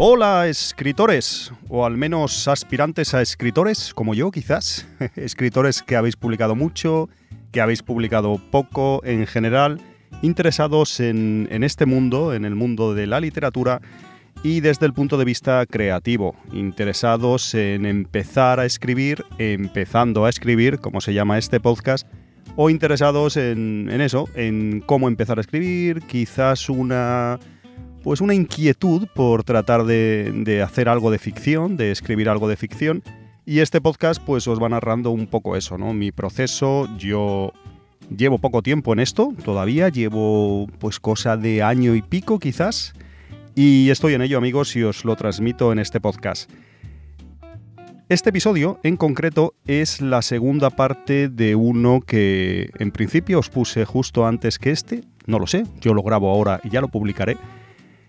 Hola, escritores, o al menos aspirantes a escritores, como yo quizás, escritores que habéis publicado mucho, que habéis publicado poco, en general, interesados en este mundo, en el mundo de la literatura y desde el punto de vista creativo, interesados en empezar a escribir, empezando a escribir, como se llama este podcast, o interesados en eso, en cómo empezar a escribir, quizás una inquietud por tratar de hacer algo de ficción, de escribir algo de ficción. Y este podcast pues os va narrando un poco eso, ¿no? Mi proceso. Yo llevo poco tiempo en esto, todavía llevo pues cosa de año y pico quizás. Y estoy en ello, amigos, y os lo transmito en este podcast. Este episodio en concreto es la segunda parte de uno que en principio os puse justo antes que este. No lo sé, yo lo grabo ahora y ya lo publicaré.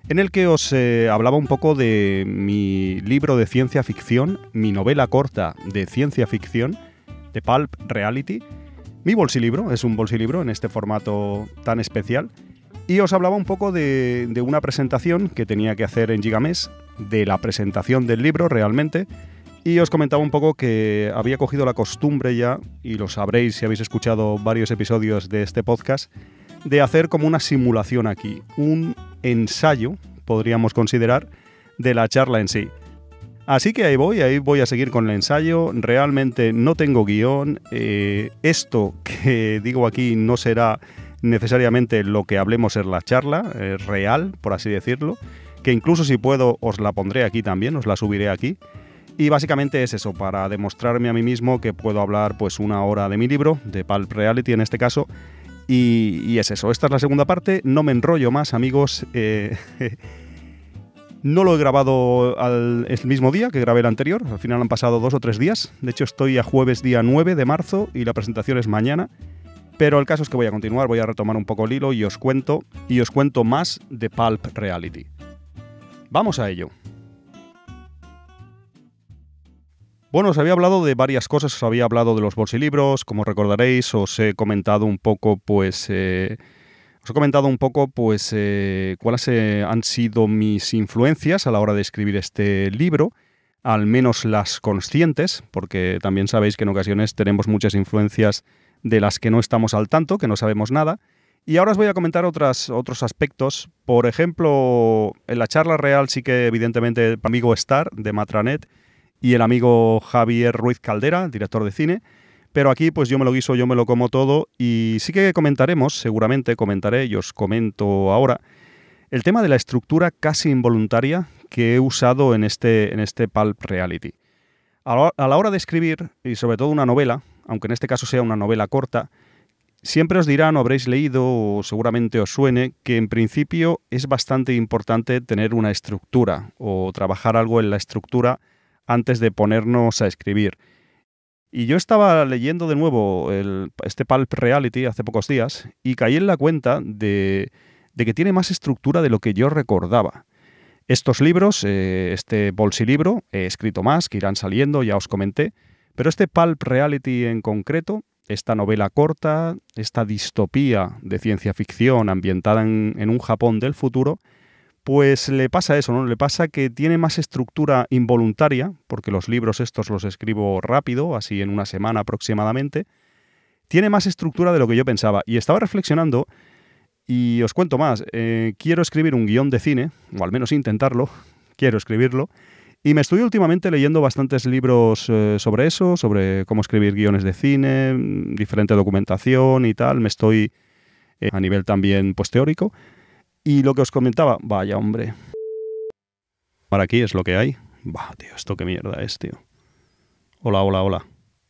En el que os hablaba un poco de mi libro de ciencia ficción, mi novela corta de ciencia ficción, de Pulp Reality. Mi bolsilibro, es un bolsilibro en este formato tan especial. Y os hablaba un poco de una presentación que tenía que hacer en Gigamés, de la presentación del libro realmente. Y os comentaba un poco que había cogido la costumbre ya, y lo sabréis si habéis escuchado varios episodios de este podcast, de hacer como una simulación aquí, un ensayo, podríamos considerar, de la charla en sí. Así que ahí voy a seguir con el ensayo. Realmente no tengo guión. Esto que digo aquí no será necesariamente lo que hablemos en la charla, real, por así decirlo, que incluso si puedo os la pondré aquí también, os la subiré aquí. Y básicamente es eso, para demostrarme a mí mismo que puedo hablar pues una hora de mi libro, de Pulp Reality en este caso. Y es eso, esta es la segunda parte, no me enrollo más, amigos. No lo he grabado el mismo día que grabé el anterior, al final han pasado 2 o 3 días. De hecho estoy a jueves día 9 de marzo y la presentación es mañana. Pero el caso es que voy a continuar, voy a retomar un poco el hilo y os cuento más de Pulp Reality. Vamos a ello. Bueno, os había hablado de varias cosas, os había hablado de los bolsilibros, como recordaréis, os he comentado un poco, cuáles han sido mis influencias a la hora de escribir este libro, al menos las conscientes, porque también sabéis que en ocasiones tenemos muchas influencias de las que no estamos al tanto, que no sabemos nada. Y ahora os voy a comentar otros aspectos. Por ejemplo, en la charla real sí que evidentemente el amigo Star de Matranet y el amigo Javier Ruiz Caldera, el director de cine. Pero aquí pues yo me lo guiso, yo me lo como todo y sí que comentaré y os comento ahora el tema de la estructura casi involuntaria que he usado en este Pulp Reality. A la hora de escribir, y sobre todo una novela, aunque en este caso sea una novela corta, siempre os dirán o habréis leído o seguramente os suene que en principio es bastante importante tener una estructura o trabajar algo en la estructura antes de ponernos a escribir. Y yo estaba leyendo de nuevo este Pulp Reality hace pocos días y caí en la cuenta de que tiene más estructura de lo que yo recordaba. Estos libros, este bolsilibro, he escrito más, que irán saliendo, ya os comenté, pero este Pulp Reality en concreto, esta novela corta, esta distopía de ciencia ficción ambientada en un Japón del futuro, pues le pasa eso, ¿no? Le pasa que tiene más estructura involuntaria, porque los libros estos los escribo rápido, así en una semana aproximadamente. Tiene más estructura de lo que yo pensaba. Y estaba reflexionando, y os cuento más. Quiero escribir un guión de cine, o al menos intentarlo, quiero escribirlo. Y me estoy últimamente leyendo bastantes libros sobre eso, sobre cómo escribir guiones de cine, diferente documentación y tal. Me estoy a nivel también pues teórico. Y lo que os comentaba, vaya hombre. Para aquí es lo que hay. Bah, tío, esto qué mierda es, tío. Hola.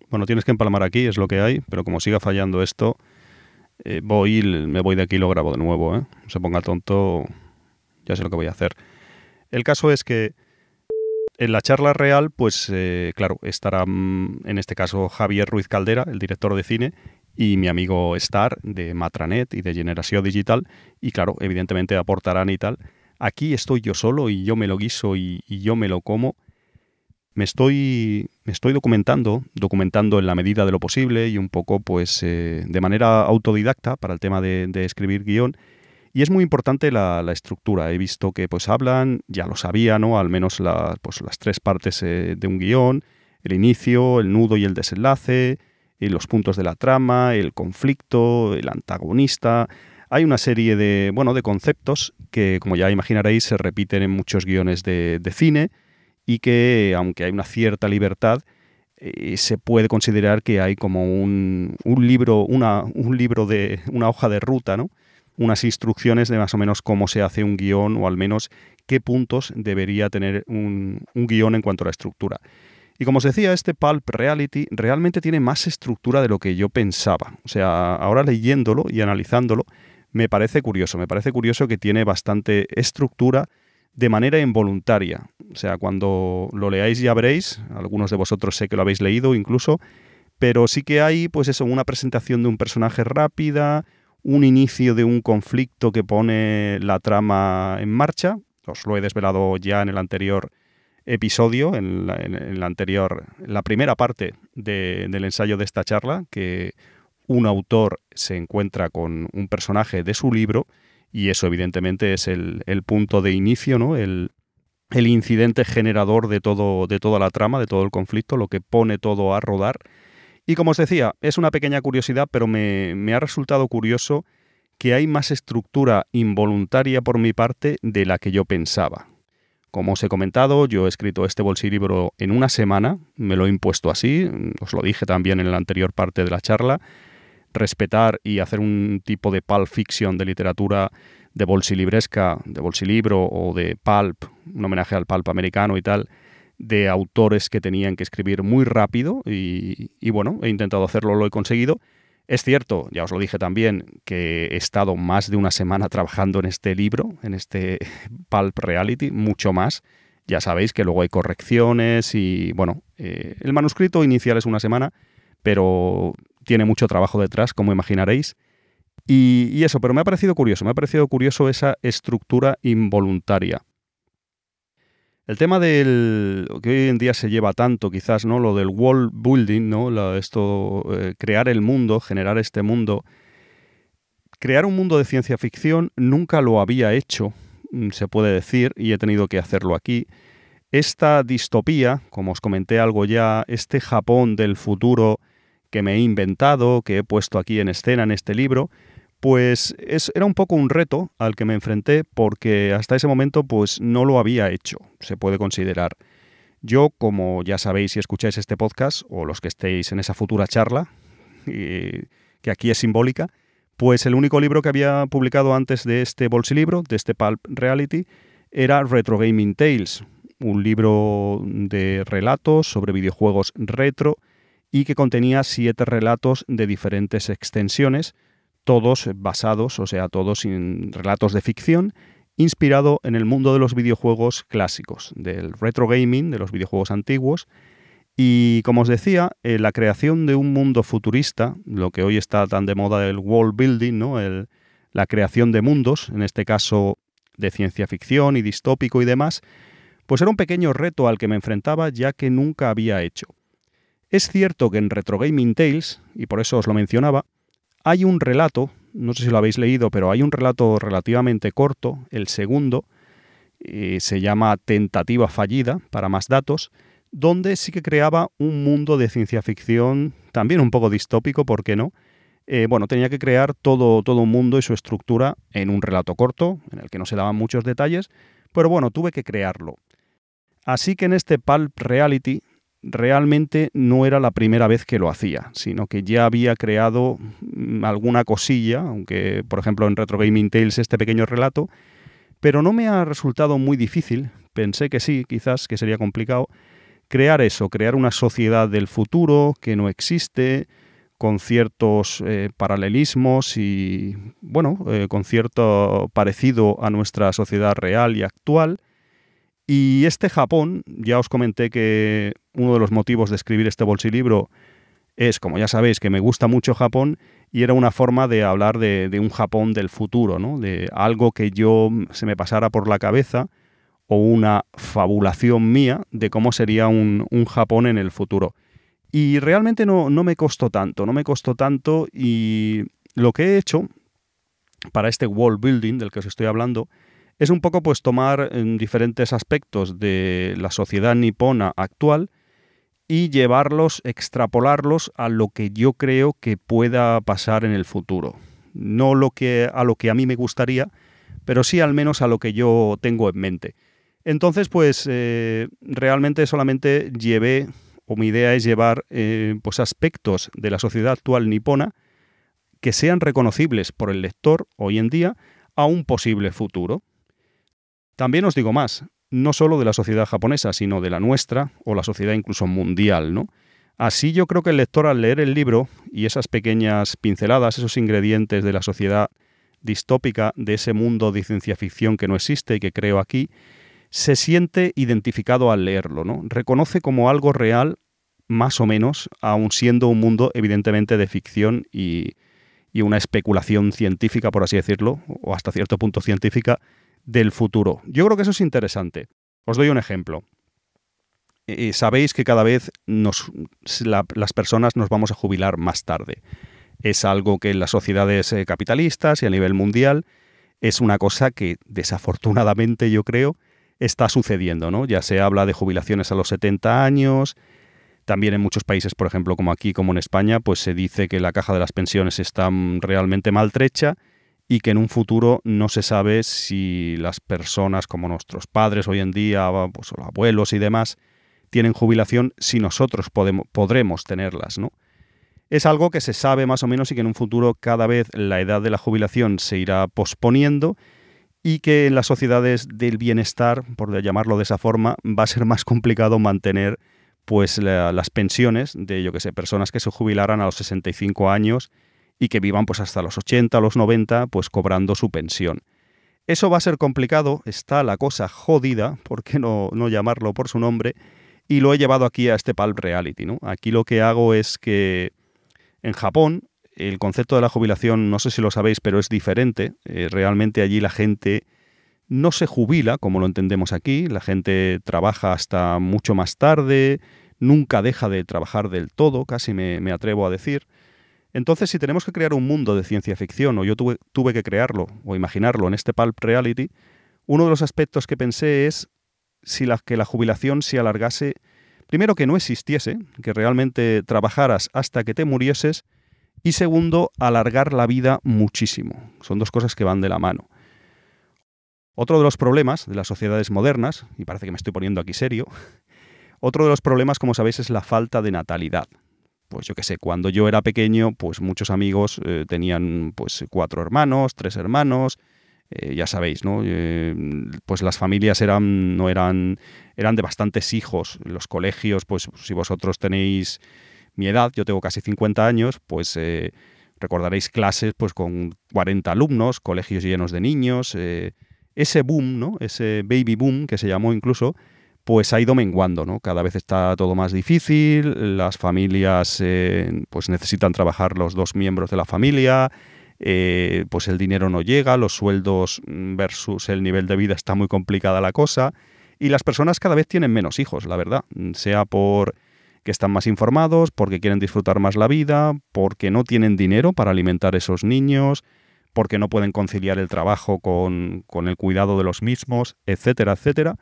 Bueno, tienes que empalmar aquí, es lo que hay, pero como siga fallando esto, me voy de aquí y lo grabo de nuevo, ¿eh? No se ponga tonto, ya sé lo que voy a hacer. El caso es que en la charla real, pues claro, estará en este caso Javier Ruiz Caldera, el director de cine, y mi amigo Star de Matranet y de Generació Digital, y claro, evidentemente aportarán y tal. Aquí estoy yo solo y yo me lo guiso y yo me lo como. Me estoy documentando en la medida de lo posible y un poco pues de manera autodidacta para el tema de escribir guión. Y es muy importante la estructura. He visto que pues hablan, ya lo sabía, ¿no? Al menos pues, las tres partes de un guión: el inicio, el nudo y el desenlace, los puntos de la trama, el conflicto, el antagonista. Hay una serie de conceptos que, como ya imaginaréis, se repiten en muchos guiones de cine y que, aunque hay una cierta libertad, se puede considerar que hay como un libro, una hoja de ruta, ¿no? Unas instrucciones de más o menos cómo se hace un guión, o al menos qué puntos debería tener un guión en cuanto a la estructura. Y como os decía, este Pulp Reality realmente tiene más estructura de lo que yo pensaba. O sea, ahora leyéndolo y analizándolo, me parece curioso que tiene bastante estructura de manera involuntaria. O sea, cuando lo leáis ya veréis, algunos de vosotros sé que lo habéis leído incluso, pero sí que hay, pues eso, una presentación de un personaje rápida, un inicio de un conflicto que pone la trama en marcha. Os lo he desvelado ya en el anterior episodio, en la primera parte del ensayo de esta charla, que un autor se encuentra con un personaje de su libro, y eso evidentemente es el punto de inicio, ¿no? El incidente generador de toda la trama, de todo el conflicto, lo que pone todo a rodar. Y como os decía, es una pequeña curiosidad, pero me ha resultado curioso que hay más estructura involuntaria por mi parte de la que yo pensaba. Como os he comentado, yo he escrito este bolsilibro en una semana, me lo he impuesto así, os lo dije también en la anterior parte de la charla. Respetar y hacer un tipo de pulp fiction, de literatura de bolsilibresca, de bolsilibro o de pulp, un homenaje al pulp americano y tal, de autores que tenían que escribir muy rápido y bueno, he intentado hacerlo, lo he conseguido. Es cierto, ya os lo dije también, que he estado más de una semana trabajando en este libro, en este Pulp Reality, mucho más. Ya sabéis que luego hay correcciones y bueno, el manuscrito inicial es una semana, pero tiene mucho trabajo detrás, como imaginaréis. Y eso, pero me ha parecido curioso esa estructura involuntaria. El tema del que hoy en día se lleva tanto, quizás, ¿no? Lo del world building, ¿no? Crear el mundo, generar este mundo. Crear un mundo de ciencia ficción nunca lo había hecho, se puede decir, y he tenido que hacerlo aquí. Esta distopía, como os comenté algo ya, este Japón del futuro que me he inventado, que he puesto aquí en escena en este libro, pues era un poco un reto al que me enfrenté, porque hasta ese momento pues no lo había hecho, se puede considerar. Yo, como ya sabéis si escucháis este podcast, o los que estéis en esa futura charla, que aquí es simbólica, pues el único libro que había publicado antes de este bolsilibro, de este Pulp Reality, era Retro Gaming Tales, un libro de relatos sobre videojuegos retro y que contenía 7 relatos de diferentes extensiones, todos basados, o sea, todos en relatos de ficción, inspirado en el mundo de los videojuegos clásicos, del retro gaming, de los videojuegos antiguos. Y como os decía, la creación de un mundo futurista, lo que hoy está tan de moda, el world building, ¿no? La creación de mundos, en este caso de ciencia ficción y distópico y demás, pues era un pequeño reto al que me enfrentaba, ya que nunca había hecho. Es cierto que en Retro Gaming Tales, y por eso os lo mencionaba, hay un relato, no sé si lo habéis leído, pero hay un relato relativamente corto, el segundo, se llama Tentativa fallida, para más datos, donde sí que creaba un mundo de ciencia ficción, también un poco distópico, ¿por qué no? Tenía que crear todo un mundo y su estructura en un relato corto, en el que no se daban muchos detalles, pero bueno, tuve que crearlo. Así que en este Pulp Reality realmente no era la primera vez que lo hacía, sino que ya había creado alguna cosilla, aunque por ejemplo en Retro Gaming Tales este pequeño relato, pero no me ha resultado muy difícil, pensé que sí, quizás que sería complicado, crear una sociedad del futuro que no existe, con ciertos paralelismos y, con cierto parecido a nuestra sociedad real y actual. Y este Japón, ya os comenté que uno de los motivos de escribir este bolsilibro es, como ya sabéis, que me gusta mucho Japón, y era una forma de hablar de un Japón del futuro, ¿no? De algo que se me pasara por la cabeza, o una fabulación mía de cómo sería un Japón en el futuro. Y realmente no me costó tanto, y lo que he hecho para este world building del que os estoy hablando, es un poco pues tomar diferentes aspectos de la sociedad nipona actual y llevarlos, extrapolarlos a lo que yo creo que pueda pasar en el futuro. No a lo que a mí me gustaría, pero sí al menos a lo que yo tengo en mente. Entonces, pues realmente solamente llevé, o mi idea es llevar pues aspectos de la sociedad actual nipona que sean reconocibles por el lector hoy en día a un posible futuro. También os digo más, no solo de la sociedad japonesa, sino de la nuestra o la sociedad incluso mundial, ¿no? Así yo creo que el lector al leer el libro y esas pequeñas pinceladas, esos ingredientes de la sociedad distópica, de ese mundo de ciencia ficción que no existe y que creo aquí, se siente identificado al leerlo, ¿no? Reconoce como algo real, más o menos, aun siendo un mundo evidentemente de ficción y una especulación científica, por así decirlo, o hasta cierto punto científica, del futuro. Yo creo que eso es interesante. Os doy un ejemplo. Sabéis que cada vez las personas nos vamos a jubilar más tarde. Es algo que en las sociedades capitalistas y a nivel mundial es una cosa que desafortunadamente yo creo está sucediendo, ¿no? Ya se habla de jubilaciones a los 70 años. También en muchos países, por ejemplo, como aquí, como en España, pues se dice que la caja de las pensiones está realmente maltrecha y que en un futuro no se sabe si las personas como nuestros padres hoy en día, pues, o abuelos y demás, tienen jubilación, si nosotros podremos tenerlas, ¿no? Es algo que se sabe más o menos y que en un futuro cada vez la edad de la jubilación se irá posponiendo y que en las sociedades del bienestar, por llamarlo de esa forma, va a ser más complicado mantener pues las pensiones de, yo que sé, personas que se jubilaran a los 65 años y que vivan pues hasta los 80, los 90, pues cobrando su pensión. Eso va a ser complicado, está la cosa jodida, ¿por qué no llamarlo por su nombre? Y lo he llevado aquí a este Pulp Reality, ¿no? Aquí lo que hago es que en Japón el concepto de la jubilación, no sé si lo sabéis, pero es diferente. Realmente allí la gente no se jubila como lo entendemos aquí, la gente trabaja hasta mucho más tarde, nunca deja de trabajar del todo, casi me atrevo a decir. Entonces, si tenemos que crear un mundo de ciencia ficción, o yo tuve que crearlo o imaginarlo en este Pulp Reality, uno de los aspectos que pensé es que la jubilación se alargase, primero que no existiese, que realmente trabajaras hasta que te murieses, y segundo, alargar la vida muchísimo. Son dos cosas que van de la mano. Otro de los problemas de las sociedades modernas, y parece que me estoy poniendo aquí serio, otro de los problemas, como sabéis, es la falta de natalidad. Pues yo qué sé, cuando yo era pequeño, pues muchos amigos tenían pues 4 hermanos, 3 hermanos, ya sabéis, ¿no? Pues las familias eran de bastantes hijos. Los colegios, pues si vosotros tenéis mi edad, yo tengo casi 50 años, pues recordaréis clases pues con 40 alumnos, colegios llenos de niños. Ese boom, ¿no? Ese baby boom que se llamó incluso, pues ha ido menguando, ¿no? Cada vez está todo más difícil, las familias pues necesitan trabajar los 2 miembros de la familia, pues el dinero no llega, los sueldos versus el nivel de vida está muy complicada la cosa, y las personas cada vez tienen menos hijos, la verdad, sea por que están más informados, porque quieren disfrutar más la vida, porque no tienen dinero para alimentar a esos niños, porque no pueden conciliar el trabajo con el cuidado de los mismos, etcétera, etcétera.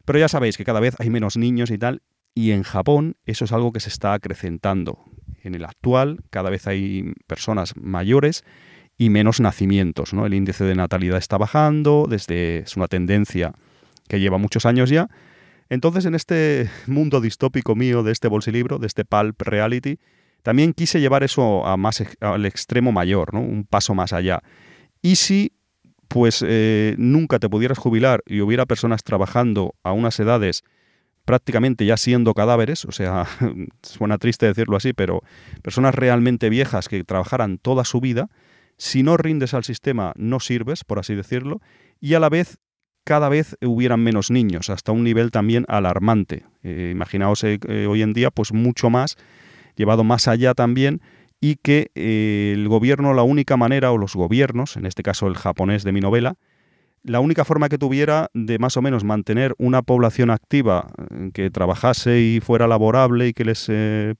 Pero ya sabéis que cada vez hay menos niños y tal, y en Japón eso es algo que se está acrecentando. En el actual cada vez hay personas mayores y menos nacimientos, ¿no? El índice de natalidad está bajando, es una tendencia que lleva muchos años ya. Entonces, en este mundo distópico mío, de este bolsilibro, de este Pulp Reality, también quise llevar eso al extremo mayor, ¿no? Un paso más allá. Y si pues nunca te pudieras jubilar y hubiera personas trabajando a unas edades prácticamente ya siendo cadáveres, o sea, suena triste decirlo así, pero personas realmente viejas que trabajaran toda su vida, si no rindes al sistema no sirves, por así decirlo, y a la vez cada vez hubieran menos niños, hasta un nivel también alarmante. Imaginaos hoy en día pues mucho más, llevado más allá también, y que el gobierno, la única manera, o los gobiernos, en este caso el japonés de mi novela, la única forma que tuviera de más o menos mantener una población activa que trabajase y fuera laborable y que les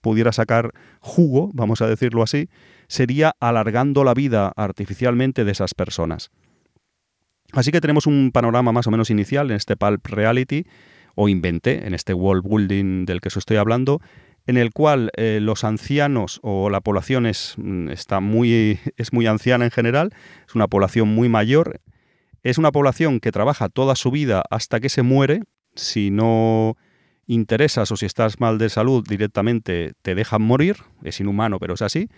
pudiera sacar jugo, vamos a decirlo así, sería alargando la vida artificialmente de esas personas. Así que tenemos un panorama más o menos inicial en este Pulp Reality, o Inventé, en este world building del que os estoy hablando, en el cual los ancianos o la población es muy anciana en general, es una población muy mayor, es una población que trabaja toda su vida hasta que se muere. Si no interesas o si estás mal de salud, directamente te dejan morir, es inhumano pero es así.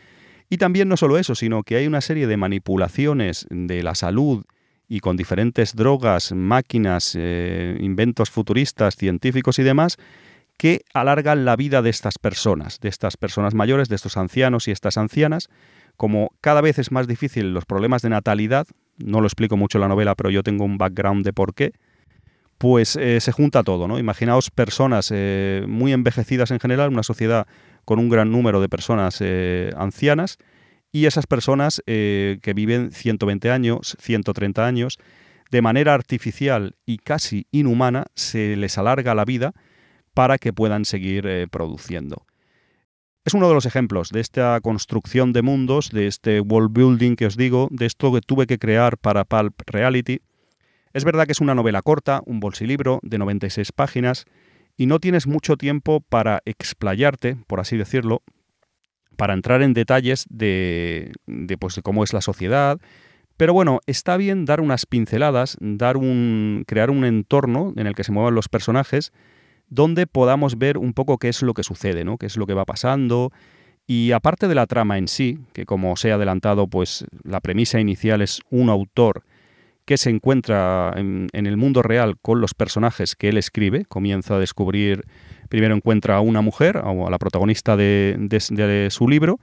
Y también no solo eso, sino que hay una serie de manipulaciones de la salud y con diferentes drogas, máquinas, inventos futuristas, científicos y demás, que alargan la vida de estas personas mayores, de estos ancianos y estas ancianas. Como cada vez es más difícil los problemas de natalidad, no lo explico mucho en la novela, pero yo tengo un background de por qué, pues se junta todo, ¿no? Imaginaos personas muy envejecidas en general, una sociedad con un gran número de personas ancianas, y esas personas que viven 120 años, 130 años, de manera artificial y casi inhumana, se les alarga la vida para que puedan seguir produciendo. Es uno de los ejemplos de esta construcción de mundos, de este world building que os digo, de esto que tuve que crear para Pulp Reality. Es verdad que es una novela corta, un bolsilibro de 96 páginas, y no tienes mucho tiempo para explayarte, por así decirlo, para entrar en detalles de cómo es la sociedad. Pero bueno, está bien dar unas pinceladas, crear un entorno en el que se muevan los personajes, donde podamos ver un poco qué es lo que sucede, ¿no? Qué es lo que va pasando. Y aparte de la trama en sí, que como os he adelantado, pues la premisa inicial es un autor que se encuentra en el mundo real con los personajes que él escribe, comienza a descubrir, primero encuentra a una mujer, o a la protagonista de su libro,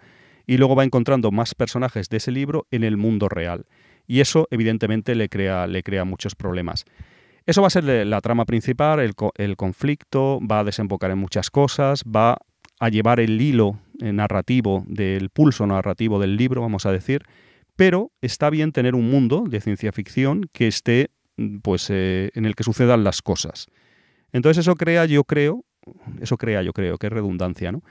y luego va encontrando más personajes de ese libro en el mundo real. Y eso, evidentemente, le crea muchos problemas. Eso va a ser la trama principal, el conflicto, va a desembocar en muchas cosas, va a llevar el hilo narrativo, del pulso narrativo del libro, vamos a decir, pero está bien tener un mundo de ciencia ficción que esté, pues, en el que sucedan las cosas. Entonces eso crea, yo creo, qué redundancia, ¿no?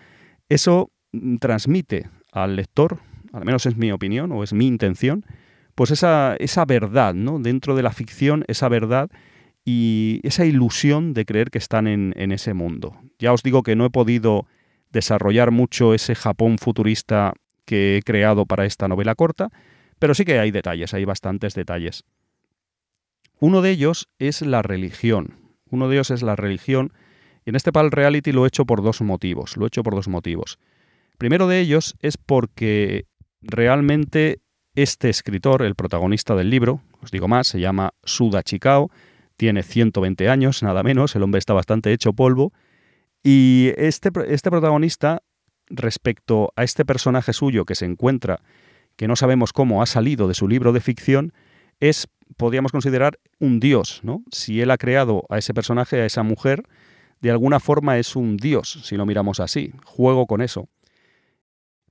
Eso transmite al lector, al menos es mi opinión o es mi intención, pues esa verdad, ¿no? Dentro de la ficción, esa verdad y esa ilusión de creer que están en ese mundo. Ya os digo que no he podido desarrollar mucho ese Japón futurista que he creado para esta novela corta, pero sí que hay detalles, hay bastantes detalles. Uno de ellos es la religión. Y en este Pulp Reality lo he hecho por dos motivos. Primero de ellos es porque realmente este escritor, el protagonista del libro, os digo más, se llama Suda Chikao, tiene 120 años, nada menos, el hombre está bastante hecho polvo, y este protagonista, respecto a este personaje suyo que se encuentra, que no sabemos cómo ha salido de su libro de ficción, podríamos considerar un dios, ¿no? Si él ha creado a ese personaje, a esa mujer, de alguna forma es un dios, si lo miramos así. Juego con eso.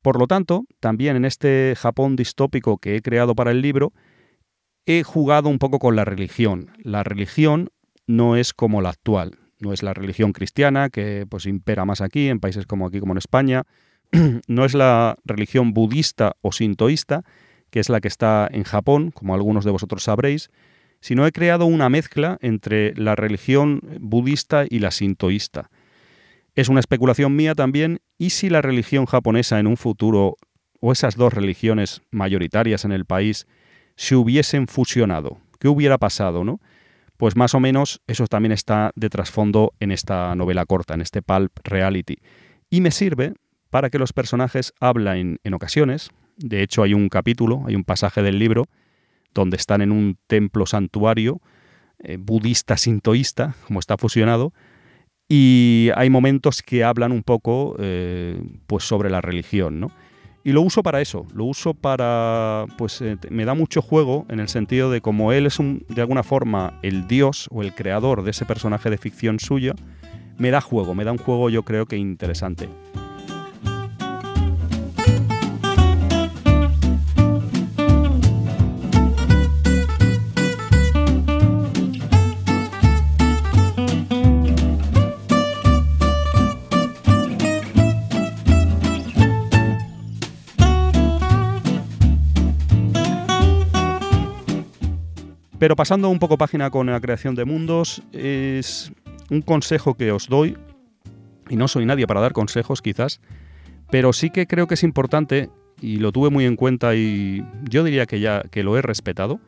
Por lo tanto, también en este Japón distópico que he creado para el libro, he jugado un poco con la religión. La religión no es como la actual. No es la religión cristiana, que pues impera más aquí, en países como aquí, como en España. No es la religión budista o sintoísta, que es la que está en Japón, como algunos de vosotros sabréis, sino he creado una mezcla entre la religión budista y la sintoísta. Es una especulación mía también, y si la religión japonesa en un futuro, o esas dos religiones mayoritarias en el país, se hubiesen fusionado, ¿qué hubiera pasado, no? Pues más o menos eso también está de trasfondo en esta novela corta, en este Pulp Reality. Y me sirve para que los personajes hablen en ocasiones. De hecho, hay un pasaje del libro, donde están en un templo santuario budista-sintoísta, como está fusionado, y hay momentos que hablan un poco pues sobre la religión, ¿no? Y lo uso para eso, me da mucho juego en el sentido de como él es de alguna forma el dios o el creador de ese personaje de ficción suyo, me da un juego yo creo que interesante. Pero pasando un poco página con la creación de mundos, es un consejo que os doy, y no soy nadie para dar consejos quizás, pero sí que creo que es importante, y lo tuve muy en cuenta y yo diría que ya que lo he respetado,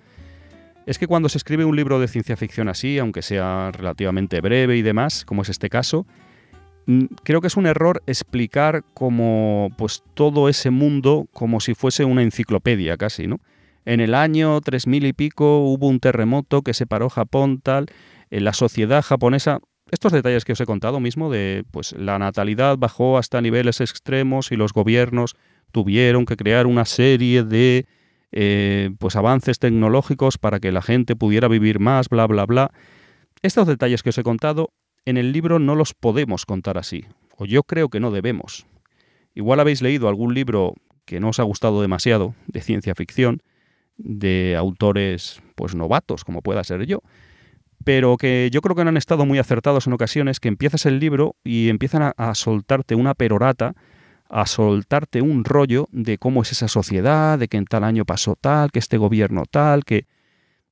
es que cuando se escribe un libro de ciencia ficción así, aunque sea relativamente breve y demás, como es este caso, creo que es un error explicar como pues todo ese mundo como si fuese una enciclopedia casi, ¿no? En el año 3000 y pico hubo un terremoto que separó Japón, tal, en la sociedad japonesa, estos detalles que os he contado mismo de pues la natalidad bajó hasta niveles extremos y los gobiernos tuvieron que crear una serie de pues avances tecnológicos para que la gente pudiera vivir más, bla, bla, bla. Estos detalles que os he contado en el libro no los podemos contar así, o yo creo que no debemos. Igual habéis leído algún libro que no os ha gustado demasiado, de ciencia ficción, de autores pues novatos, como pueda ser yo, pero que yo creo que no han estado muy acertados en ocasiones, que empiezas el libro y empiezan a soltarte una perorata, a soltarte un rollo de cómo es esa sociedad, de que en tal año pasó tal, que este gobierno tal, que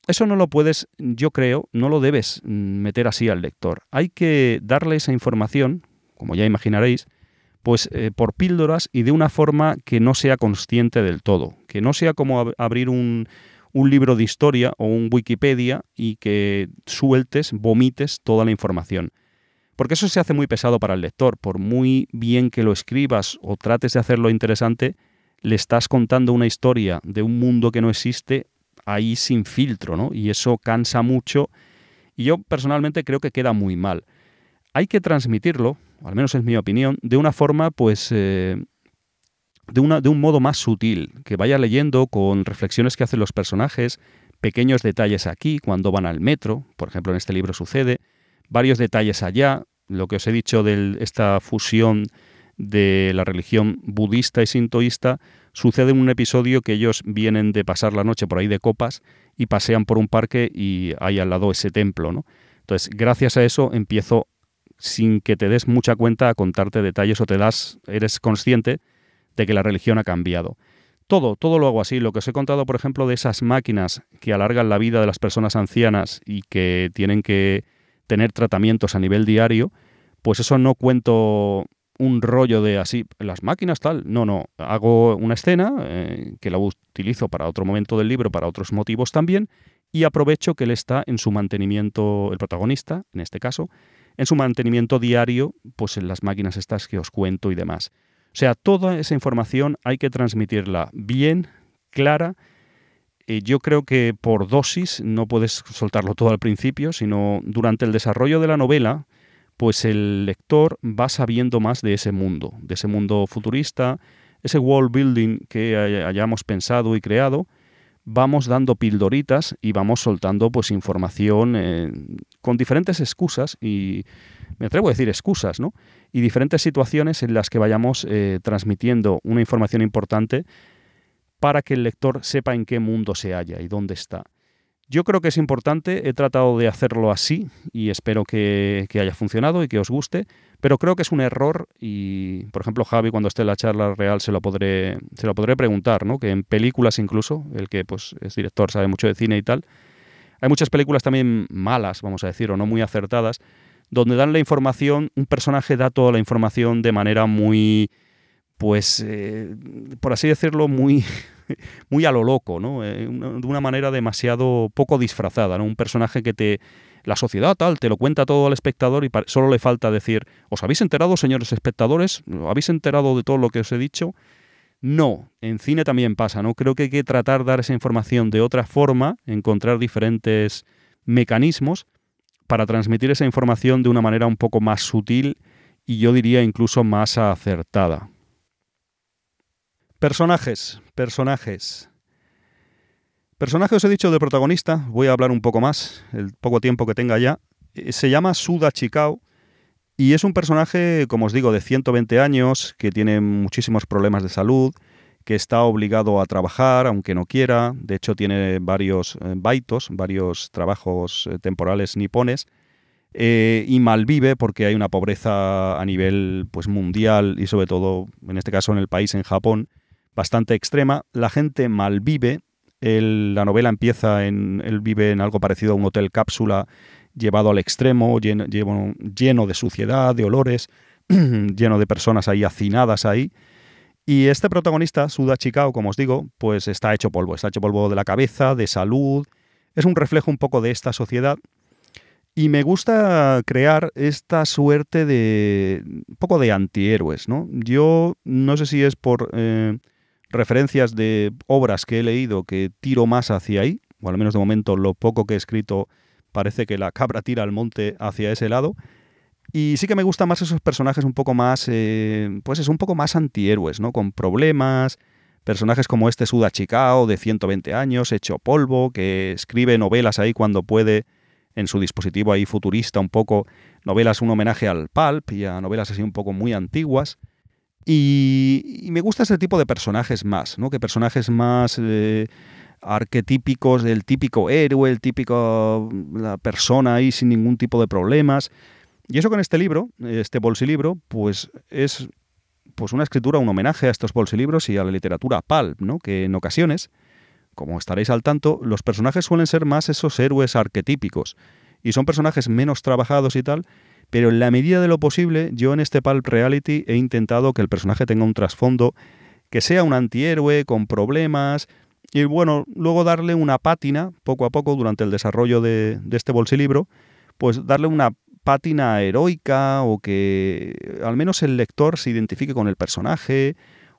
eso no lo puedes, yo creo, no lo debes meter así al lector. Hay que darle esa información, como ya imaginaréis, pues por píldoras y de una forma que no sea consciente del todo, que no sea como abrir un libro de historia o un Wikipedia y que sueltes, vomites toda la información. Porque eso se hace muy pesado para el lector. Por muy bien que lo escribas o trates de hacerlo interesante, le estás contando una historia de un mundo que no existe ahí sin filtro, ¿no? Y eso cansa mucho y yo personalmente creo que queda muy mal. Hay que transmitirlo, o al menos es mi opinión, de una forma, pues, de un modo más sutil, que vaya leyendo con reflexiones que hacen los personajes, pequeños detalles aquí, cuando van al metro, por ejemplo en este libro sucede, varios detalles allá, lo que os he dicho de esta fusión de la religión budista y sintoísta, sucede en un episodio que ellos vienen de pasar la noche por ahí de copas y pasean por un parque y hay al lado ese templo, ¿no? Entonces, gracias a eso empiezo, sin que te des mucha cuenta, a contarte detalles o eres consciente de que la religión ha cambiado. Todo lo hago así. Lo que os he contado, por ejemplo, de esas máquinas que alargan la vida de las personas ancianas y que tienen que tener tratamientos a nivel diario, pues eso no cuento un rollo de así, las máquinas tal, no, hago una escena que la utilizo para otro momento del libro, para otros motivos también, y aprovecho que él está en su mantenimiento, el protagonista, en este caso, en su mantenimiento diario, pues en las máquinas estas que os cuento y demás. O sea, toda esa información hay que transmitirla bien, clara. Yo creo que por dosis no puedes soltarlo todo al principio, sino durante el desarrollo de la novela, pues el lector va sabiendo más de ese mundo futurista, ese world building que hayamos pensado y creado. Vamos dando pildoritas y vamos soltando pues información con diferentes excusas, y me atrevo a decir excusas, ¿no? Y diferentes situaciones en las que vayamos transmitiendo una información importante para que el lector sepa en qué mundo se halla y dónde está. Yo creo que es importante, he tratado de hacerlo así y espero que haya funcionado y que os guste, pero creo que es un error y, por ejemplo, Javi, cuando esté en la charla real se lo podré preguntar, ¿no? Que en películas incluso, el que pues es director, sabe mucho de cine y tal, hay muchas películas también malas, vamos a decir, o no muy acertadas, donde dan la información, un personaje da toda la información de manera muy, pues, por así decirlo, muy a lo loco, ¿no? De una manera demasiado poco disfrazada, ¿no? Un personaje que la sociedad tal, te lo cuenta todo al espectador y solo le falta decir, ¿os habéis enterado, señores espectadores? ¿Habéis enterado de todo lo que os he dicho? No, en cine también pasa, ¿no? Creo que hay que tratar de dar esa información de otra forma, encontrar diferentes mecanismos para transmitir esa información de una manera un poco más sutil y yo diría incluso más acertada. Personajes. Personaje os he dicho de protagonista, voy a hablar un poco más, el poco tiempo que tenga ya. Se llama Suda Chikao y es un personaje, como os digo, de 120 años, que tiene muchísimos problemas de salud, que está obligado a trabajar, aunque no quiera. De hecho, tiene varios baitos, varios trabajos temporales nipones, y malvive porque hay una pobreza a nivel pues mundial y sobre todo, en este caso en el país, en Japón, bastante extrema. La gente malvive, La novela empieza él vive en algo parecido a un hotel cápsula llevado al extremo, lleno de suciedad, de olores, lleno de personas ahí hacinadas ahí. Y este protagonista, Suda Chikao, como os digo, pues está hecho polvo de la cabeza, de salud. Es un reflejo un poco de esta sociedad. Y me gusta crear esta suerte de un poco de antihéroes, ¿no? Yo no sé si es por referencias de obras que he leído que tiro más hacia ahí, o al menos de momento lo poco que he escrito parece que la cabra tira al monte hacia ese lado. Y sí que me gustan más esos personajes un poco más, pues es un poco más antihéroes, ¿no? Con problemas, personajes como este Suda Chikao, de 120 años, hecho polvo, que escribe novelas ahí cuando puede, en su dispositivo ahí futurista un poco, novelas, un homenaje al pulp y a novelas así un poco muy antiguas. Y me gusta ese tipo de personajes más, ¿no? Que personajes más arquetípicos del típico héroe, la persona ahí sin ningún tipo de problemas. Y eso con este libro, este bolsilibro, pues es pues una escritura, un homenaje a estos bolsilibros y a la literatura pulp, ¿no? Que en ocasiones, como estaréis al tanto, los personajes suelen ser más esos héroes arquetípicos. Y son personajes menos trabajados y tal, pero en la medida de lo posible, yo en este pulp reality he intentado que el personaje tenga un trasfondo, que sea un antihéroe con problemas, y bueno, luego darle una pátina, poco a poco, durante el desarrollo de este bolsilibro, pues darle una pátina heroica o que al menos el lector se identifique con el personaje,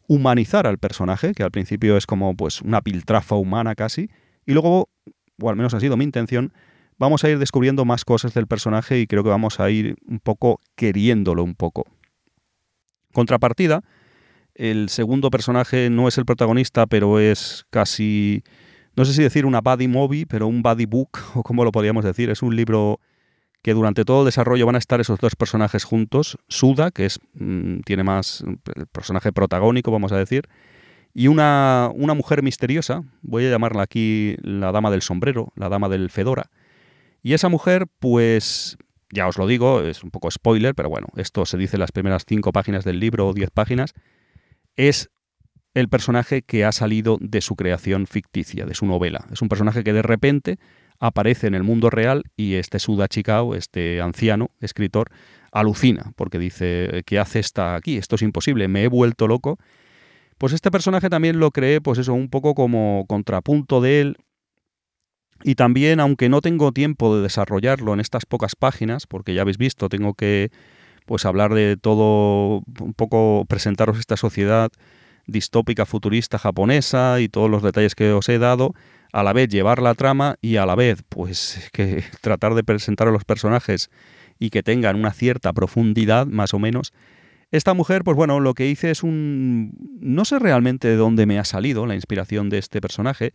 humanizar al personaje, que al principio es como pues una piltrafa humana casi, y luego, o al menos ha sido mi intención, vamos a ir descubriendo más cosas del personaje y creo que vamos a ir un poco queriéndolo un poco. Contrapartida, el segundo personaje no es el protagonista, pero es casi, no sé si decir una buddy movie, pero un buddy book, o como lo podríamos decir, es un libro que durante todo el desarrollo van a estar esos dos personajes juntos, Suda, que tiene más el personaje protagónico, vamos a decir, y una mujer misteriosa, voy a llamarla aquí la dama del sombrero, la dama del fedora, y esa mujer, pues, ya os lo digo, es un poco spoiler, pero bueno, esto se dice en las primeras 5 páginas del libro o 10 páginas, es el personaje que ha salido de su creación ficticia, de su novela. Es un personaje que de repente aparece en el mundo real y este Suda Chikao, este anciano escritor, alucina porque dice, ¿qué hace esta aquí? Esto es imposible, me he vuelto loco. Pues este personaje también lo creé, pues eso, un poco como contrapunto de él. Y también, aunque no tengo tiempo de desarrollarlo en estas pocas páginas, porque ya habéis visto, tengo que pues hablar de todo, un poco presentaros esta sociedad distópica futurista japonesa y todos los detalles que os he dado, a la vez llevar la trama y a la vez pues que tratar de presentar a los personajes y que tengan una cierta profundidad, más o menos. Esta mujer, pues bueno, lo que hice es no sé realmente de dónde me ha salido la inspiración de este personaje,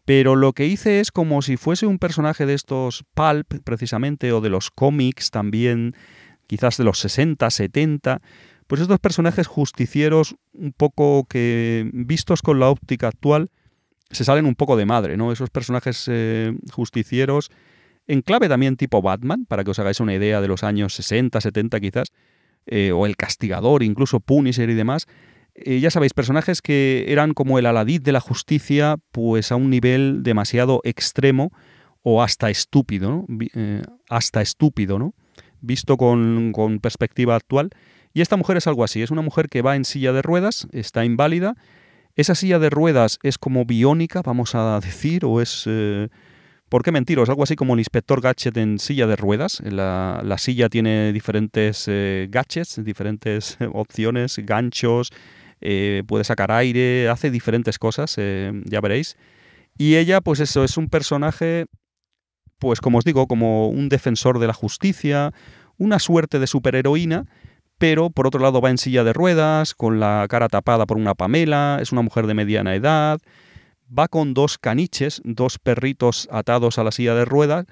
pero lo que hice es como si fuese un personaje de estos pulp, precisamente, o de los cómics también, quizás de los 60, 70, pues estos personajes justicieros un poco que, vistos con la óptica actual, se salen un poco de madre, ¿no? Esos personajes justicieros, en clave también tipo Batman, para que os hagáis una idea de los años 60, 70 quizás, o El Castigador, incluso Punisher y demás. Ya sabéis, personajes que eran como el Aladid de la justicia, pues a un nivel demasiado extremo o hasta estúpido, ¿no? Hasta estúpido, ¿no? Visto con perspectiva actual. Y esta mujer es algo así, es una mujer que va en silla de ruedas, está inválida. Esa silla de ruedas es como biónica, vamos a decir, o es... ¿por qué mentiros? Algo así como el Inspector Gadget en silla de ruedas. La silla tiene diferentes gadgets, diferentes opciones, ganchos, puede sacar aire, hace diferentes cosas, ya veréis. Y ella, pues eso, es un personaje, pues como os digo, como un defensor de la justicia, una suerte de superheroína, pero por otro lado va en silla de ruedas, con la cara tapada por una pamela, es una mujer de mediana edad, va con 2 caniches, 2 perritos atados a la silla de ruedas,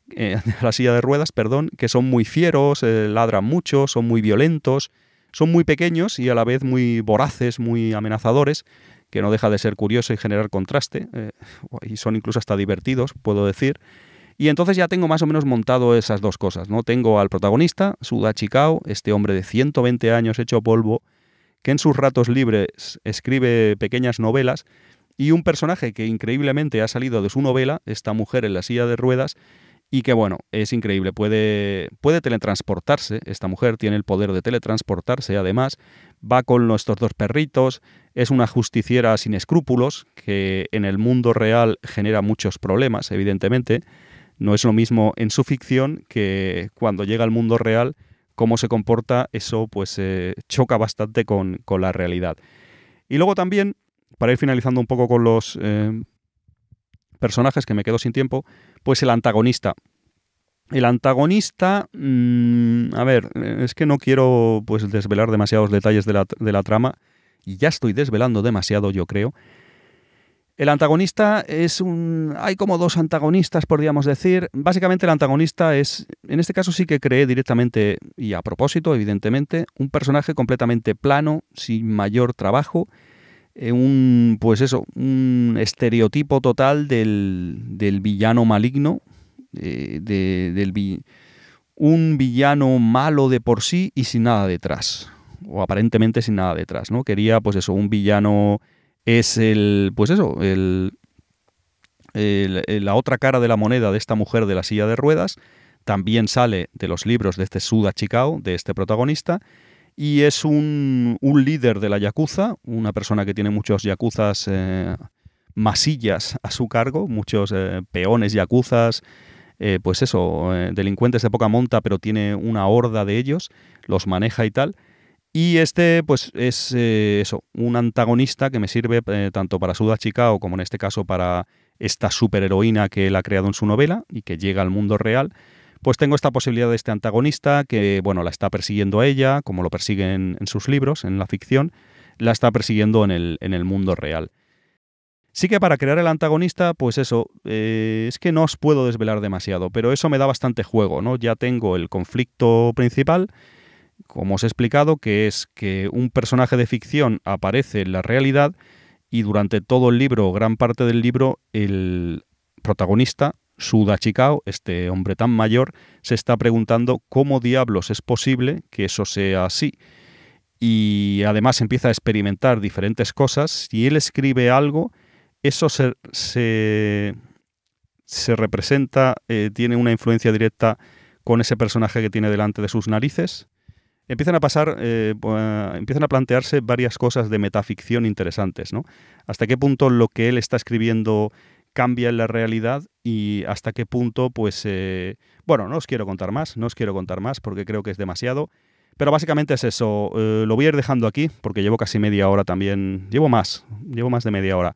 que son muy fieros, ladran mucho, son muy violentos, son muy pequeños y a la vez muy voraces, muy amenazadores, que no deja de ser curioso y generar contraste, y son incluso hasta divertidos, puedo decir. Y entonces ya tengo más o menos montado esas dos cosas, ¿no? Tengo al protagonista, Suda Chikao, este hombre de 120 años hecho polvo, que en sus ratos libres escribe pequeñas novelas, y un personaje que increíblemente ha salido de su novela, esta mujer en la silla de ruedas, y que bueno, es increíble, puede teletransportarse, esta mujer tiene el poder de teletransportarse, además, va con nuestros dos perritos, es una justiciera sin escrúpulos, que en el mundo real genera muchos problemas, evidentemente. No es lo mismo en su ficción que cuando llega al mundo real, cómo se comporta, eso pues choca bastante con la realidad. Y luego también, para ir finalizando un poco con los personajes, que me quedo sin tiempo, pues el antagonista. El antagonista, a ver, es que no quiero pues desvelar demasiados detalles de la trama, y ya estoy desvelando demasiado, yo creo. El antagonista hay como dos antagonistas, podríamos decir. Básicamente el antagonista es, en este caso sí que creé directamente, y a propósito, evidentemente, un personaje completamente plano, sin mayor trabajo, un estereotipo total del villano maligno, un villano malo de por sí y sin nada detrás, o aparentemente sin nada detrás, ¿no? Quería, pues eso, un villano es la otra cara de la moneda de esta mujer de la silla de ruedas. También sale de los libros de este Suda Chikao, de este protagonista, y es un líder de la yakuza, una persona que tiene muchos yakuzas, masillas a su cargo, muchos peones yakuzas, delincuentes de poca monta, pero tiene una horda de ellos, los maneja y tal. Y este, pues, es un antagonista que me sirve tanto para Suda Chikao como en este caso para esta superheroína que él ha creado en su novela y que llega al mundo real. Pues tengo esta posibilidad de este antagonista que, bueno, la está persiguiendo a ella, como lo persiguen en sus libros, en la ficción, la está persiguiendo en el mundo real. Sí que para crear el antagonista, pues eso, es que no os puedo desvelar demasiado, pero eso me da bastante juego, ¿no? Ya tengo el conflicto principal, como os he explicado, que es que un personaje de ficción aparece en la realidad y durante todo el libro, gran parte del libro, el protagonista, Suda Chikao, este hombre tan mayor, se está preguntando cómo diablos es posible que eso sea así. Y además empieza a experimentar diferentes cosas. Si él escribe algo, eso se representa, tiene una influencia directa con ese personaje que tiene delante de sus narices. Empiezan a plantearse varias cosas de metaficción interesantes, ¿no? Hasta qué punto lo que él está escribiendo cambia en la realidad y hasta qué punto, pues, no os quiero contar más porque creo que es demasiado, pero básicamente es eso. Lo voy a ir dejando aquí porque llevo casi media hora también, llevo más de media hora.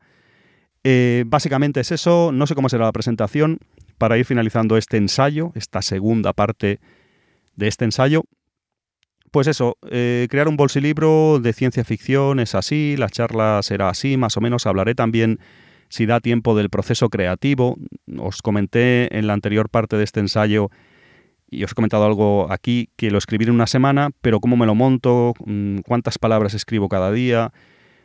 Básicamente es eso, no sé cómo será la presentación para ir finalizando este ensayo, esta segunda parte de este ensayo. Pues eso, crear un bolsilibro de ciencia ficción es así, la charla será así, más o menos. Hablaré también, si da tiempo, del proceso creativo. Os comenté en la anterior parte de este ensayo, y os he comentado algo aquí, que lo escribiré en una semana, pero cómo me lo monto, cuántas palabras escribo cada día,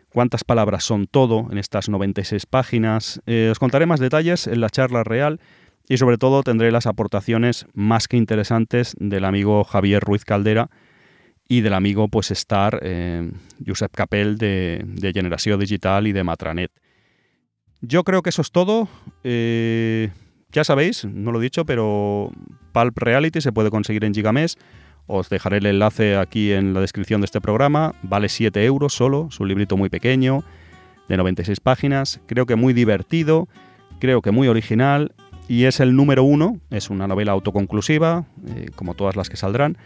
cuántas palabras son todo en estas 96 páginas. Os contaré más detalles en la charla real y sobre todo tendré las aportaciones más que interesantes del amigo Javier Ruiz Caldera y del amigo Josep Capell de Generació Digital y de Matranet. Yo creo que eso es todo. Ya sabéis, no lo he dicho, pero Pulp Reality se puede conseguir en Gigamés. Os dejaré el enlace aquí en la descripción de este programa. Vale 7 euros solo, es un librito muy pequeño, de 96 páginas. Creo que muy divertido, creo que muy original, y es el número 1, es una novela autoconclusiva, como todas las que saldrán,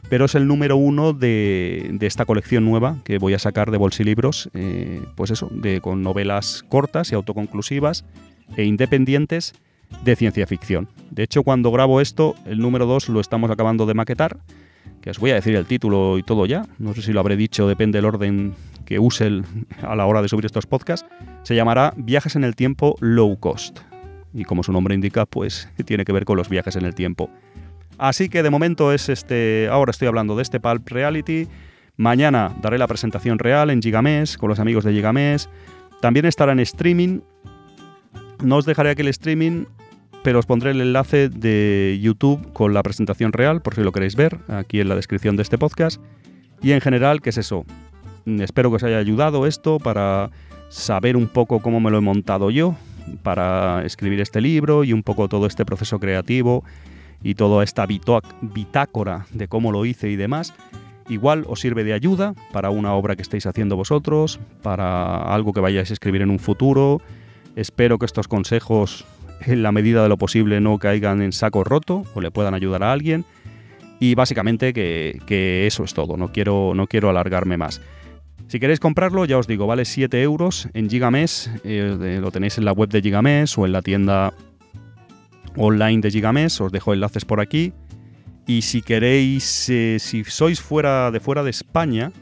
pero es el número 1 de esta colección nueva que voy a sacar de bolsilibros, con novelas cortas y autoconclusivas e independientes de ciencia ficción. De hecho, cuando grabo esto, el número 2 lo estamos acabando de maquetar, que os voy a decir el título y todo ya, no sé si lo habré dicho, depende del orden que use a la hora de subir estos podcasts. Se llamará Viajes en el tiempo low cost, y como su nombre indica, pues tiene que ver con los viajes en el tiempo. Así que de momento ahora estoy hablando de este Pulp Reality. Mañana daré la presentación real en Gigamés, con los amigos de Gigamés. También estará en streaming. No os dejaré aquí el streaming, pero os pondré el enlace de YouTube con la presentación real, por si lo queréis ver, aquí en la descripción de este podcast. Y en general, ¿qué es eso? Espero que os haya ayudado esto para saber un poco cómo me lo he montado yo para escribir este libro y un poco todo este proceso creativo y toda esta bitácora de cómo lo hice y demás, igual os sirve de ayuda para una obra que estéis haciendo vosotros, para algo que vayáis a escribir en un futuro. Espero que estos consejos, en la medida de lo posible, no caigan en saco roto o le puedan ayudar a alguien. Y básicamente que eso es todo, no quiero alargarme más. Si queréis comprarlo, ya os digo, vale 7 euros en Gigamés, lo tenéis en la web de Gigamés o en la tienda online de Gigamés, os dejo enlaces por aquí. Y si queréis, si sois fuera de España,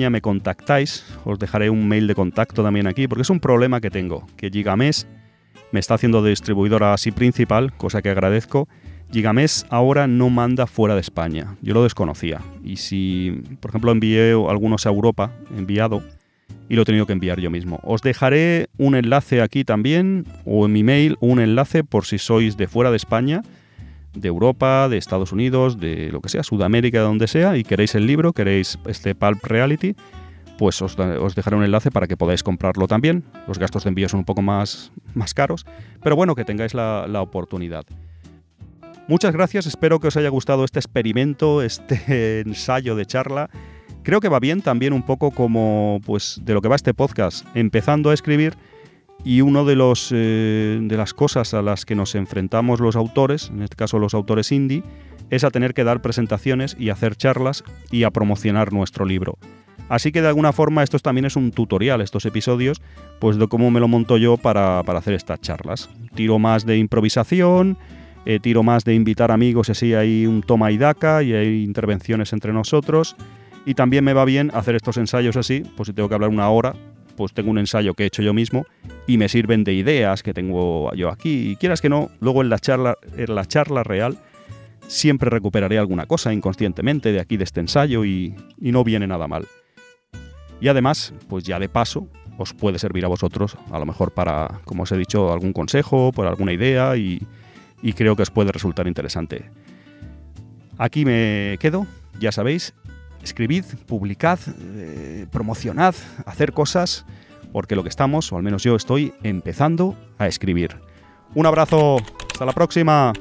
me contactáis, os dejaré un mail de contacto también aquí, porque es un problema que tengo, que Gigamés me está haciendo de distribuidora así principal, cosa que agradezco. Gigamés ahora no manda fuera de España, yo lo desconocía. Y si, por ejemplo, envié algunos a Europa, y lo he tenido que enviar yo mismo. Os dejaré un enlace aquí también, o en mi mail, un enlace por si sois de fuera de España, de Europa, de Estados Unidos, de lo que sea, Sudamérica, de donde sea, y queréis el libro, queréis este Pulp Reality, pues os dejaré un enlace para que podáis comprarlo también. Los gastos de envío son un poco más caros, pero bueno, que tengáis la oportunidad. Muchas gracias, espero que os haya gustado este experimento, este ensayo de charla. Creo que va bien también un poco como pues de lo que va este podcast, empezando a escribir, y uno de las cosas a las que nos enfrentamos los autores, en este caso los autores indie, es a tener que dar presentaciones y hacer charlas y a promocionar nuestro libro. Así que de alguna forma esto también es un tutorial, estos episodios, pues de cómo me lo monto yo para hacer estas charlas. Tiro más de improvisación, tiro más de invitar amigos, y así hay un toma y daca y hay intervenciones entre nosotros. Y también me va bien hacer estos ensayos así, pues si tengo que hablar una hora, pues tengo un ensayo que he hecho yo mismo y me sirven de ideas que tengo yo aquí. Y quieras que no, luego en la charla real siempre recuperaré alguna cosa inconscientemente de aquí de este ensayo y no viene nada mal. Y además, pues ya de paso, os puede servir a vosotros, a lo mejor para, como os he dicho, algún consejo, por alguna idea y creo que os puede resultar interesante. Aquí me quedo, ya sabéis, escribid, publicad, promocionad, hacer cosas, porque lo que estamos, o al menos yo estoy, empezando a escribir. Un abrazo, hasta la próxima.